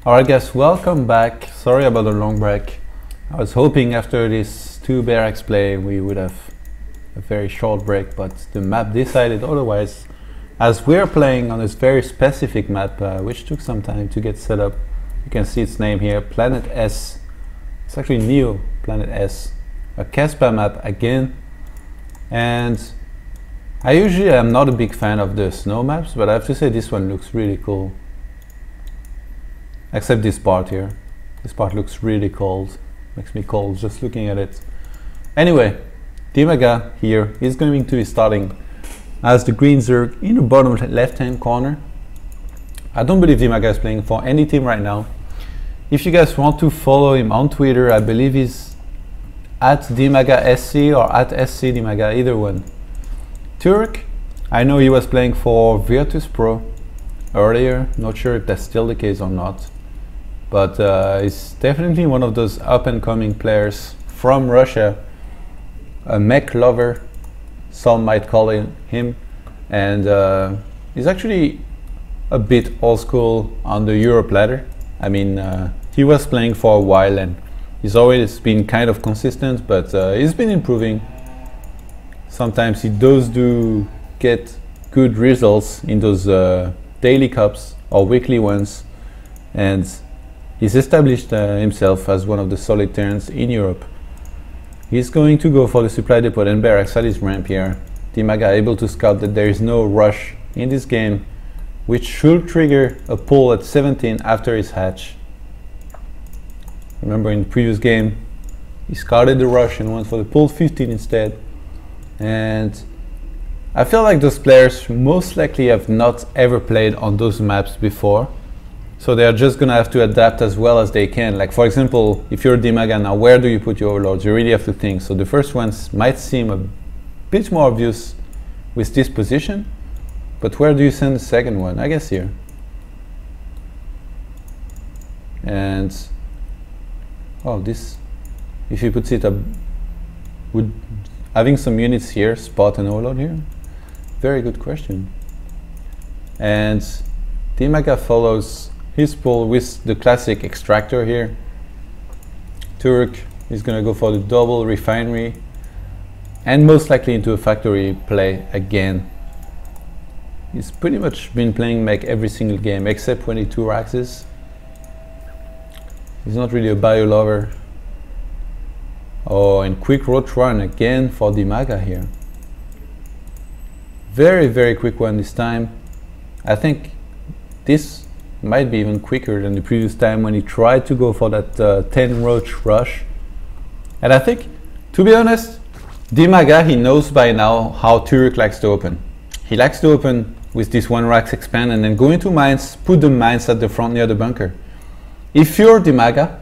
Alright guys, welcome back. Sorry about the long break. I was hoping after this 2 barracks play we would have a very short break, but the map decided otherwise, as we're playing on this very specific map which took some time to get set up. You can see its name here, Planet S. It's actually Neo Planet S, a Casbah map again. And I usually am not a big fan of the snow maps, but I have to say this one looks really cool. Except this part here. This part looks really cold. Makes me cold just looking at it. Anyway, Dimaga here is going to be starting as the green Zerg in the bottom left hand corner. I don't believe Dimaga is playing for any team right now. If you guys want to follow him on Twitter, I believe he's at Dimaga SC or at SC Dimaga, either one. Turuk, I know he was playing for Virtus Pro earlier, not sure if that's still the case or not, but he's definitely one of those up and coming players from Russia, a mech lover, some might call him, and he's actually a bit old school on the Europe ladder. I mean, he was playing for a while and he's always been kind of consistent, but he's been improving. Sometimes he does get good results in those daily cups or weekly ones, and he's established himself as one of the solid turns in Europe. He's going to go for the supply depot and barracks at his ramp here. Dimaga able to scout that there is no rush in this game, which should trigger a pull at 17 after his hatch. Remember in the previous game he scouted the rush and went for the pull 15 instead. And I feel like those players most likely have not ever played on those maps before, so they are just gonna have to adapt as well as they can. Like for example, if you're Dimaga now, where do you put your overlords? You really have to think. So the first ones might seem a bit more obvious with this position, but where do you send the second one? I guess here. And oh, this, if he puts it up, would having some units here spot an overlord here? Very good question. And Dimaga follows his pull with the classic extractor here. Turuk is gonna go for the double refinery and most likely into a factory play again. He's pretty much been playing mech every single game except when he 2 axes. He's not really a bio lover. Oh, and quick roach run again for Dimaga here. Very, very quick one this time. I think this might be even quicker than the previous time when he tried to go for that 10 roach rush. And I think, to be honest, Dimaga, he knows by now how Turuk likes to open. He likes to open with this 1 racks expand and then go into mines, put the mines at the front near the bunker. If you're Dimaga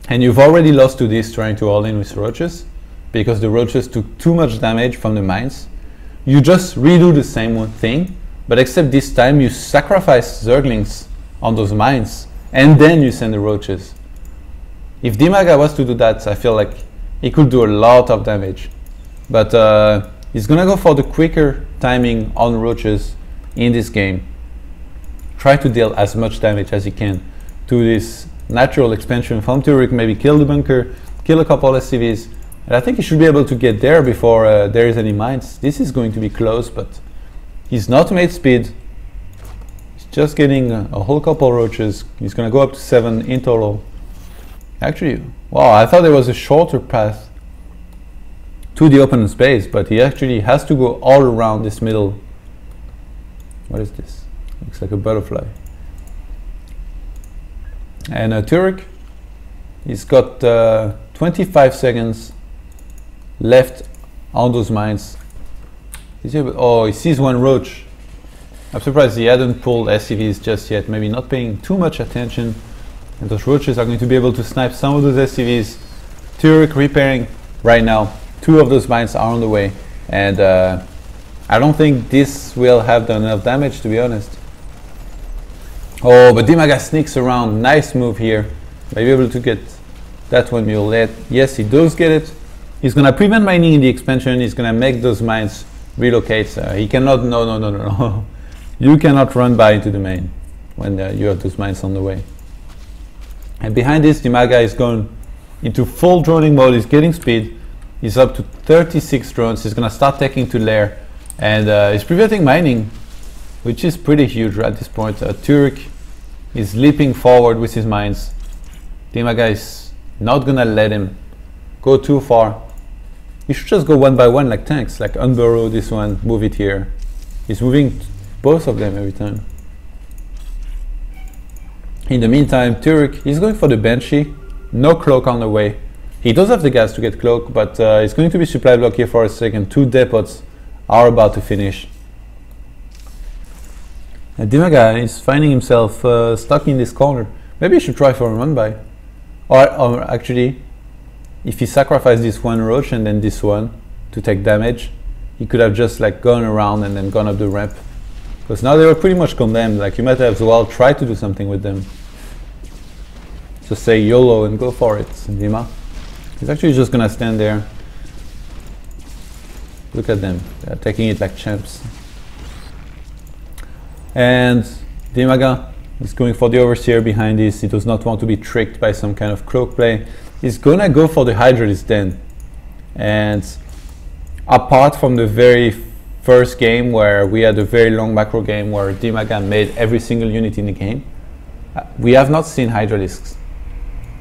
and you've already lost to this trying to all in with roaches because the roaches took too much damage from the mines, you just redo the same thing, but except this time you sacrifice Zerglings on those mines and then you send the roaches. If Dimaga was to do that, I feel like he could do a lot of damage, but he's gonna go for the quicker timing on roaches in this game. Try to deal as much damage as he can to this natural expansion from Turuk, maybe kill the bunker, kill a couple SCVs, and I think he should be able to get there before there is any mines. This is going to be close, but he's not made speed. He's just getting a whole couple roaches. He's gonna go up to 7 in total. Actually, wow, I thought there was a shorter path to the open space, but he actually has to go all around this middle. What is this? Looks like a butterfly. And Turuk, he's got 25 seconds left on those mines. Oh, he sees 1 roach. I'm surprised he hadn't pulled SCVs just yet, maybe not paying too much attention. And those roaches are going to be able to snipe some of those SCVs. Turuk repairing right now. 2 of those mines are on the way. And I don't think this will have done enough damage, to be honest. Oh, but Dimaga sneaks around. Nice move here. Maybe able to get that one mule. Yes, he does get it. He's gonna prevent mining in the expansion. He's gonna make those mines relocate. He cannot. No. You cannot run by into the main when you have those mines on the way. And behind this, Dimaga is going into full droning mode. He's getting speed. He's up to 36 drones. He's gonna start taking to lair, and he's preventing mining, which is pretty huge at this point. Turuk is leaping forward with his mines. Dimaga is not gonna let him go too far. You should just go one by one like tanks, like unburrow this one, move it here. He's moving both of them every time. In the meantime, Turuk is going for the Banshee. No cloak on the way. He does have the gas to get cloak, but it's going to be supply block here for a second. 2 depots are about to finish. And Dimaga is finding himself stuck in this corner. Maybe he should try for a run by. Or actually, if he sacrificed this one roach and then this one to take damage, he could have just like gone around and then gone up the ramp. Because now they were pretty much condemned. Like you might have as well tried to do something with them. Just say YOLO and go for it, Dima. He's actually just gonna stand there. Look at them, they're taking it like champs. And Dimaga is going for the Overseer behind this. He does not want to be tricked by some kind of cloak play. He's gonna go for the Hydralisk then. And apart from the very first game where we had a very long macro game where Dimaga made every single unit in the game, we have not seen Hydralisks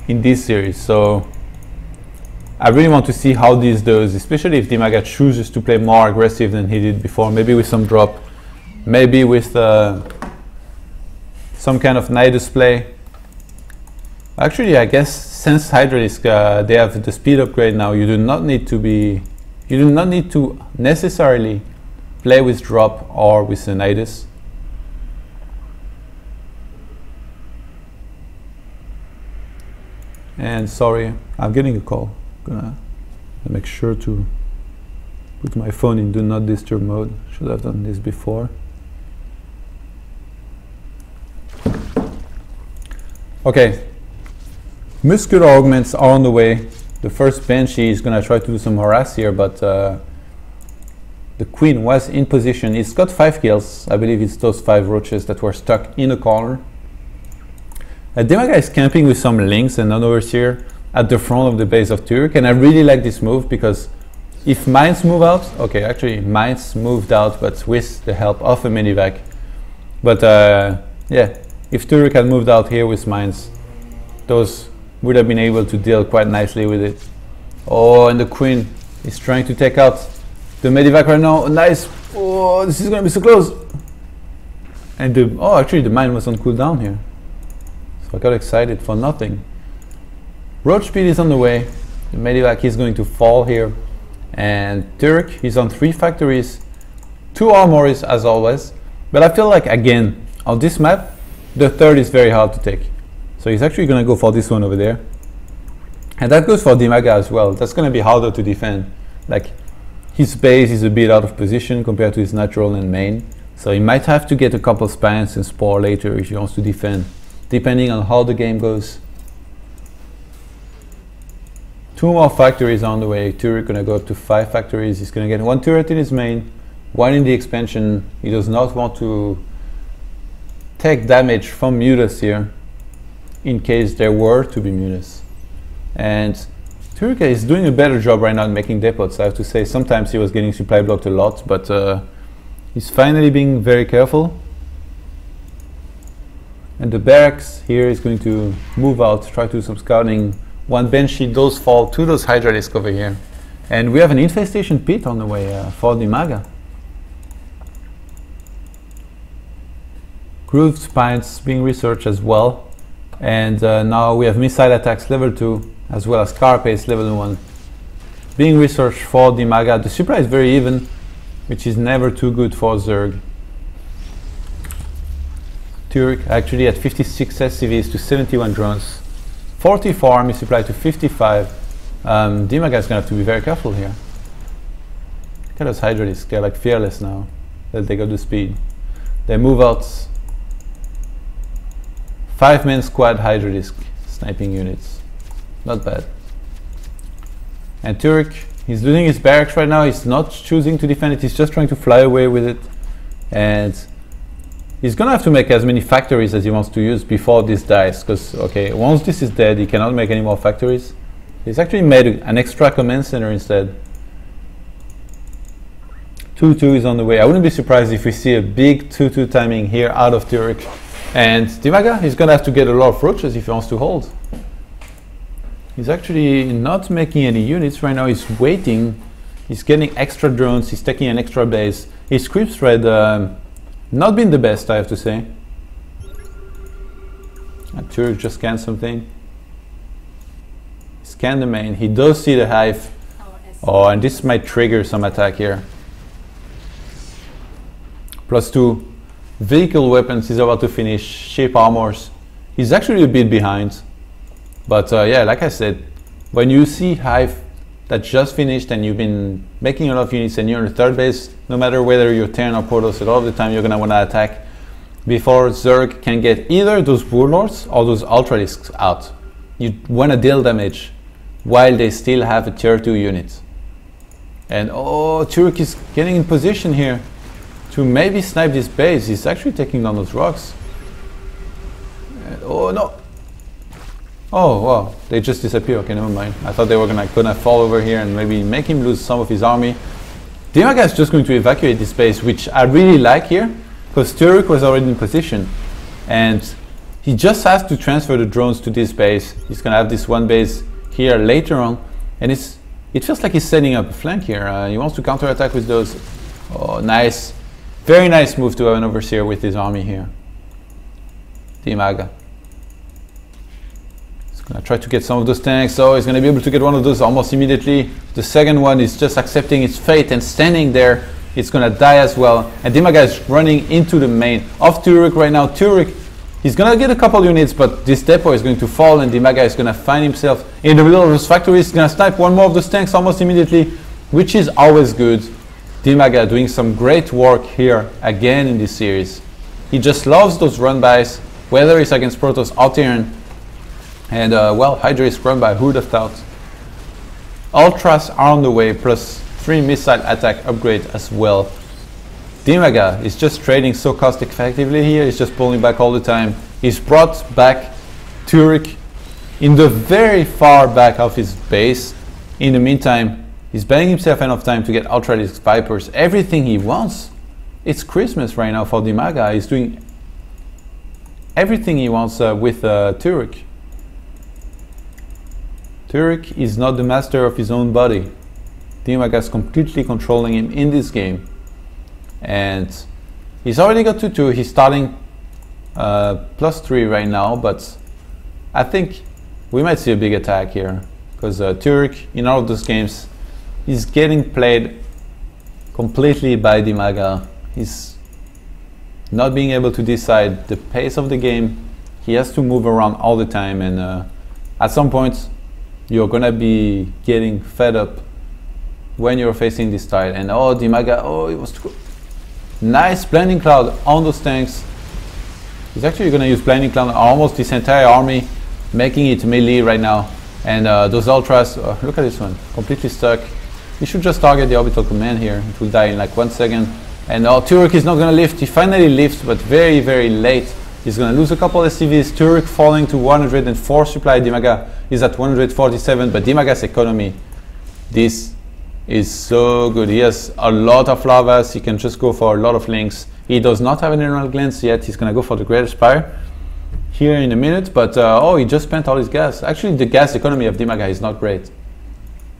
in this series. So I really want to see how this does, especially if Dimaga chooses to play more aggressive than he did before, maybe with some drop, maybe with some kind of Nidus play. Actually, I guess since Hydralisk they have the speed upgrade now, you do not need to necessarily play with drop or with the Nidus. And sorry, I'm getting a call. Gonna make sure to put my phone in do not disturb mode. Should have done this before. Okay, muscular augments are on the way. The first Banshee is gonna try to do some harass here, but the Queen was in position. He's got 5 kills. I believe it's those 5 roaches that were stuck in a corner. Dimaga is camping with some links and an Overseer at the front of the base of Turuk, and I really like this move because if mines move out, okay, actually mines moved out, but with the help of a medivac. But yeah, if Turuk had moved out here with mines, those would have been able to deal quite nicely with it. Oh, and the Queen is trying to take out the medivac right now. Nice. Oh, this is gonna be so close. And oh, actually the mine was on cooldown here. So I got excited for nothing. Roach speed is on the way. The medivac is going to fall here. And Turuk, he's on 3 factories, 2 armories as always. But I feel like again, on this map, the third is very hard to take. So he's actually gonna go for this one over there. And that goes for Dimaga as well. That's gonna be harder to defend. Like his base is a bit out of position compared to his natural and main. So he might have to get a couple spans and spore later if he wants to defend, depending on how the game goes. 2 more factories on the way. Turuk gonna go up to 5 factories. He's gonna get 1 turret in his main, 1 in the expansion. He does not want to take damage from Mutas here, in case there were to be Mutas. And Turuk is doing a better job right now in making depots. I have to say, sometimes he was getting supply blocked a lot, but he's finally being very careful. And the barracks here is going to move out, try to do some scouting. 1 Banshee does fall to those Hydralisk over here. And we have an infestation pit on the way for Dimaga. Grooved spines being researched as well. And now we have missile attacks level 2 as well as carapace level 1 being researched for Dimaga. The supply is very even, which is never too good for Zerg. Turuk actually at 56 SCVs to 71 drones, 44 army supply to 55. Dimaga is gonna have to be very careful here. Look at those Hydralisks, they're like fearless now that they got the speed. They move out 5-man squad Hydralisk sniping units. Not bad. And Turuk, he's losing his barracks right now. He's not choosing to defend it. He's just trying to fly away with it. And he's gonna have to make as many factories as he wants to use before this dies, because okay, once this is dead, he cannot make any more factories. He's actually made an extra command center instead. 2-2 is on the way. I wouldn't be surprised if we see a big 2-2 timing here out of Turuk. And Dimaga, he's gonna have to get a lot of roaches if he wants to hold. He's actually not making any units right now. He's waiting. He's getting extra drones. He's taking an extra base. His creep spread not been the best, I have to say. And Turuk just scanned something. Scan the main. He does see the hive. Oh, and this might trigger some attack here. +2 vehicle weapons. He's about to finish. Ship armors. He's actually a bit behind. But yeah, like I said, when you see hive that just finished and you've been making a lot of units and you're on the third base, no matter whether you're Terran or Protoss, a lot of the time you're gonna want to attack before Zerg can get either those warlords or those ultralisks out. You want to deal damage while they still have a tier 2 unit. And oh, Turuk is getting in position here to maybe snipe this base. He's actually taking down those rocks. And, oh no! Oh wow, they just disappear. Okay, never mind. I thought they were gonna fall over here and maybe make him lose some of his army. Dimaga is just going to evacuate this base, which I really like here, because Turuk was already in position. And he just has to transfer the drones to this base. He's gonna have this one base here later on. And it feels like he's setting up a flank here. He wants to counterattack with those. Oh, nice. Very nice move to have an overseer with his army here. Dimaga. Gonna try to get some of those tanks. So he's gonna be able to get one of those almost immediately. The second one is just accepting its fate and standing there. It's gonna die as well. And Dimaga is running into the main of Turuk right now. Turuk, he's gonna get a couple units, but this depot is going to fall and Dimaga is gonna find himself in the middle of those factories. He's gonna snipe one more of those tanks almost immediately, which is always good. Dimaga doing some great work here again in this series. He just loves those run-bys, whether it's against Protoss or Terran. And well, Hydra is run by, who would have thought. Ultras are on the way, +3 missile attack upgrade as well. Dimaga is just trading so cost effectively here. He's just pulling back all the time. He's brought back Turuk in the very far back of his base. In the meantime, he's buying himself enough time to get Ultralisk Vipers, everything he wants. It's Christmas right now for Dimaga. He's doing everything he wants with Turuk. Turuk is not the master of his own body. Dimaga is completely controlling him in this game. And he's already got 2-2. He's starting +3 right now, but I think we might see a big attack here. Because Turuk, in all of those games, he's getting played completely by Dimaga. He's not being able to decide the pace of the game. He has to move around all the time, and at some point, you're gonna be getting fed up when you're facing this tile. And oh, Dimaga, oh, it was too nice blinding cloud on those tanks. He's actually gonna use blinding cloud on almost this entire army, making it melee right now. And those ultras, look at this one, completely stuck. He should just target the orbital command here. It will die in like 1 second. And Turuk is not gonna lift. He finally lifts, but very, very late. He's going to lose a couple SCVs. Turuk falling to 104 supply. Dimaga is at 147, but Dimaga's economy, this is so good. He has a lot of lavas. He can just go for a lot of links. He does not have an Emerald Glance yet. He's going to go for the Greater Spire here in a minute, but oh, he just spent all his gas. Actually, the gas economy of Dimaga is not great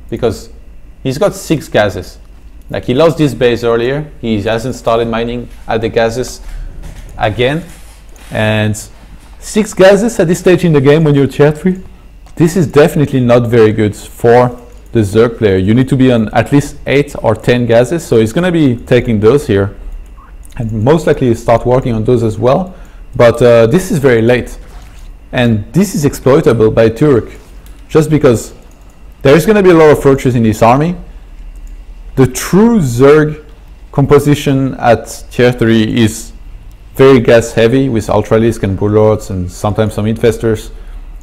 because he's got 6 gases. Like, he lost this base earlier. He hasn't started mining at the gases again. And 6 gases at this stage in the game when you're tier 3, this is definitely not very good for the Zerg player. You need to be on at least 8 or 10 gases, so he's going to be taking those here and most likely start working on those as well. But this is very late, and this is exploitable by Turuk just because there's going to be a lot of roaches in this army. The true Zerg composition at tier 3 is very gas heavy with Ultralisk and Bullords and sometimes some Infestors.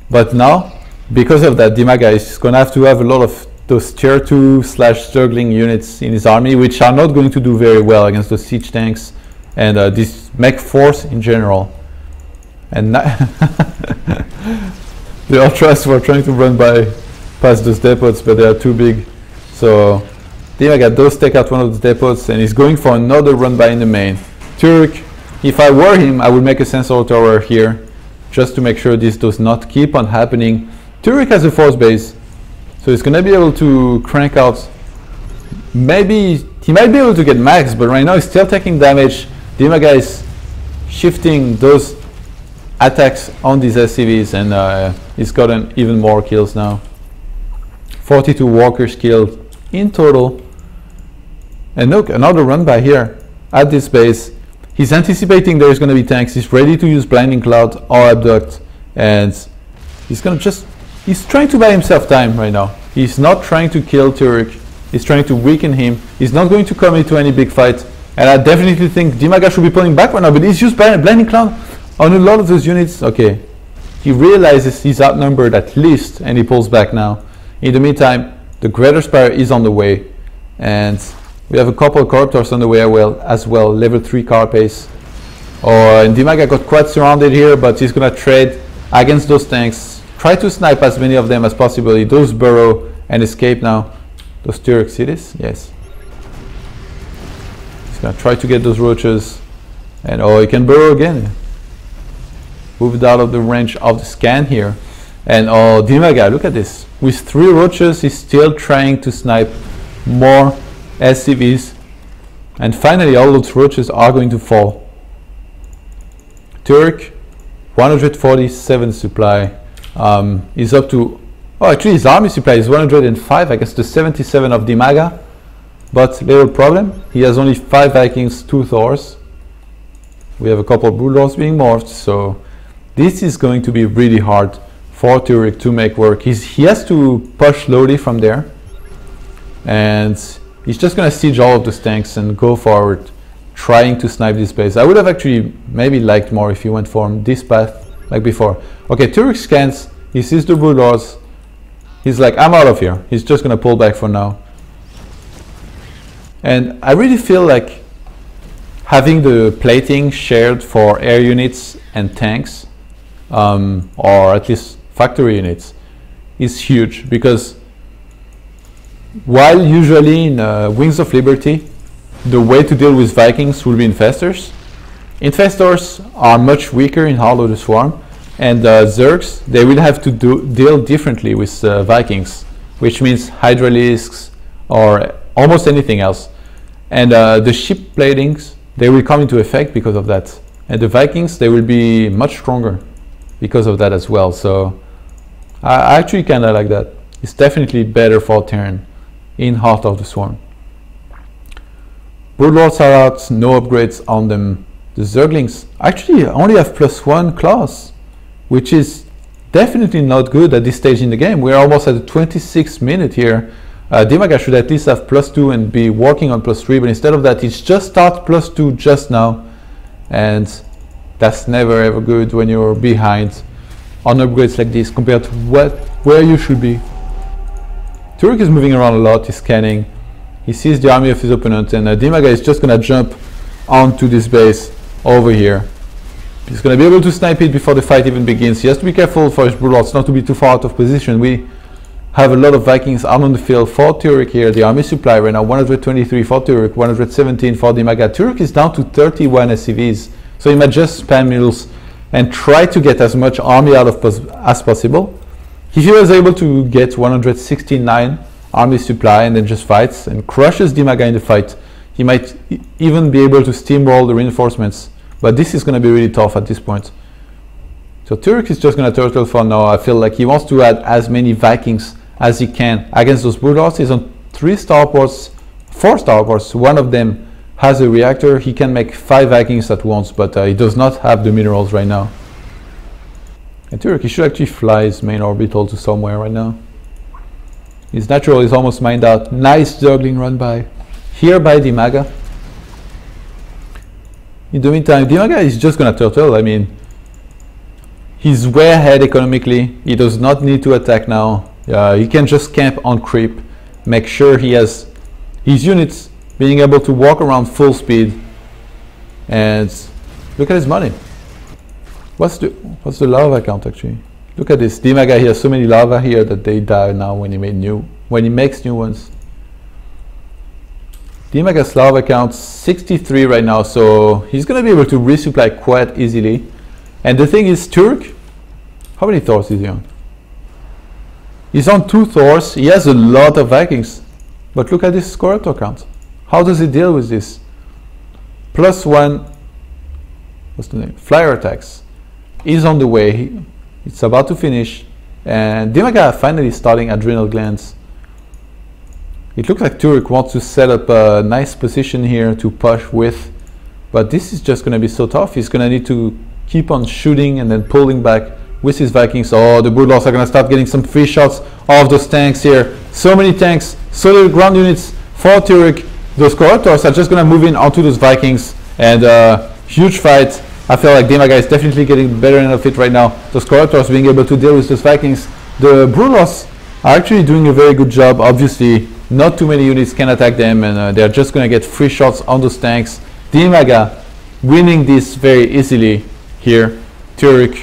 But now, because of that, Dimaga is going to have a lot of those tier 2/Zergling units in his army, which are not going to do very well against those siege tanks and this mech force in general. And the Ultras were trying to run past those depots, but they are too big. So Dimaga does take out one of the depots and he's going for another run by in the main. Turuk, if I were him, I would make a sensor tower here just to make sure this does not keep on happening. Turuk has a force base, so he's gonna be able to crank out. Maybe he might be able to get max, but right now he's still taking damage. Dimaga is shifting those attacks on these SCVs, and he's gotten even more kills now. 42 walkers killed in total. And look, another run by here at this base. He's anticipating there's going to be tanks. He's ready to use Blinding Cloud or Abduct, and he's trying to buy himself time right now. He's not trying to kill Turuk. He's trying to weaken him. He's not going to come into any big fight. And I definitely think Dimaga should be pulling back right now, but he's used Blinding Cloud on a lot of those units. Okay, he realizes he's outnumbered at least, and he pulls back now. In the meantime, the Greater Spire is on the way, and we have a couple of Corruptors on the way as well, level 3 Carapace. And Dimaga got quite surrounded here, but he's gonna trade against those tanks, try to snipe as many of them as possible. He does burrow and escape now. Those Turuk cities, yes. He's gonna try to get those roaches, and he can burrow again. Moved out of the range of the scan here. And Dimaga, look at this. With 3 roaches, he's still trying to snipe more SCVs. And finally, all those roaches are going to fall. Turuk, 147 supply. Is up to... actually his army supply is 105 against the 77 of Dimaga. But little problem, he has only 5 Vikings, 2 Thors. We have a couple of Bulldogs being morphed, so this is going to be really hard for Turuk to make work. He has to push slowly from there, and he's just gonna siege all of those tanks and go forward, trying to snipe this base. I would have actually maybe liked more if he went for this path like before. Okay, Turuk scans, he sees the Bulldogs, he's like, I'm out of here. He's just gonna pull back for now. And I really feel like having the plating shared for air units and tanks, or at least factory units, is huge, because while usually in Wings of Liberty the way to deal with Vikings will be Infestors, Infestors are much weaker in Heart of the Swarm, and Zergs, they will have to deal differently with Vikings, which means Hydralisks or almost anything else. And the ship platings, they will come into effect because of that, and the Vikings, they will be much stronger because of that as well. So I actually kind of like that. It's definitely better for turn in Heart of the Swarm. Broodlords are out, no upgrades on them. The Zerglings actually only have +1 class, which is definitely not good at this stage in the game. We're almost at the 26th minute here. Dimaga should at least have +2 and be working on +3, but instead of that, he's just start +2 just now, and that's never ever good when you're behind on upgrades like this compared to where you should be. Turuk is moving around a lot, he's scanning, he sees the army of his opponent, and Dimaga is just gonna jump onto this base over here. He's gonna be able to snipe it before the fight even begins. He has to be careful for his Broodlords not to be too far out of position. We have a lot of Vikings out on the field for Turuk here. The army supply right now 123 for Turuk, 117 for Dimaga. Turuk is down to 31 SCVs, so he might just spam mills and try to get as much army out of as possible. If he was able to get 169 army supply and then just fights and crushes Dimaga in the fight, he might even be able to steamroll the reinforcements, but this is going to be really tough at this point. So Turuk is just going to turtle for now. I feel like he wants to add as many Vikings as he can against those Bulldogs. He's on 4 starports. One of them has a reactor. He can make 5 Vikings at once, but he does not have the minerals right now. And Turuk, he should actually fly his main orbital to somewhere right now. His natural is almost mined out. Nice juggling run by here by Dimaga. In the meantime, Dimaga is just gonna turtle. I mean, he's way ahead economically. He does not need to attack now. He can just camp on creep, make sure he has his units being able to walk around full speed, And look at his money. What's the lava count actually? Look at this. Dimaga here, so many lava here that they die now when he makes new ones. Dimaga's lava count 63 right now, so he's gonna be able to resupply quite easily. And the thing is, Turuk, how many Thors is he on? He's on 2 Thors. He has a lot of Vikings, but look at this Corruptor count. How does he deal with this? +1, what's the name? Flyer attacks. He's on the way. It's about to finish, and Dimaga finally starting adrenal glands. It looks like Turuk wants to set up a nice position here to push with, but this is just going to be so tough. He's going to need to keep on shooting and then pulling back with his Vikings. Oh, the Broodlords are going to start getting some free shots of those tanks here. So many tanks, so little ground units for Turuk. Those Corruptors are just going to move in onto those Vikings, and huge fight. I feel like Dimaga is definitely getting better end of it right now. Those Corruptors being able to deal with those Vikings. The Broodlords are actually doing a very good job. Obviously, not too many units can attack them, and they're just going to get free shots on those tanks. Dimaga winning this very easily here. Turuk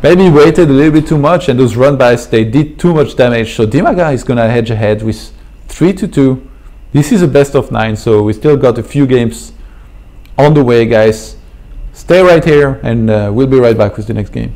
maybe waited a little bit too much, and those run-bys, they did too much damage. So Dimaga is going to hedge ahead with 3-2. This is a best of 9, so we still got a few games on the way, guys. Stay right here, and we'll be right back with the next game.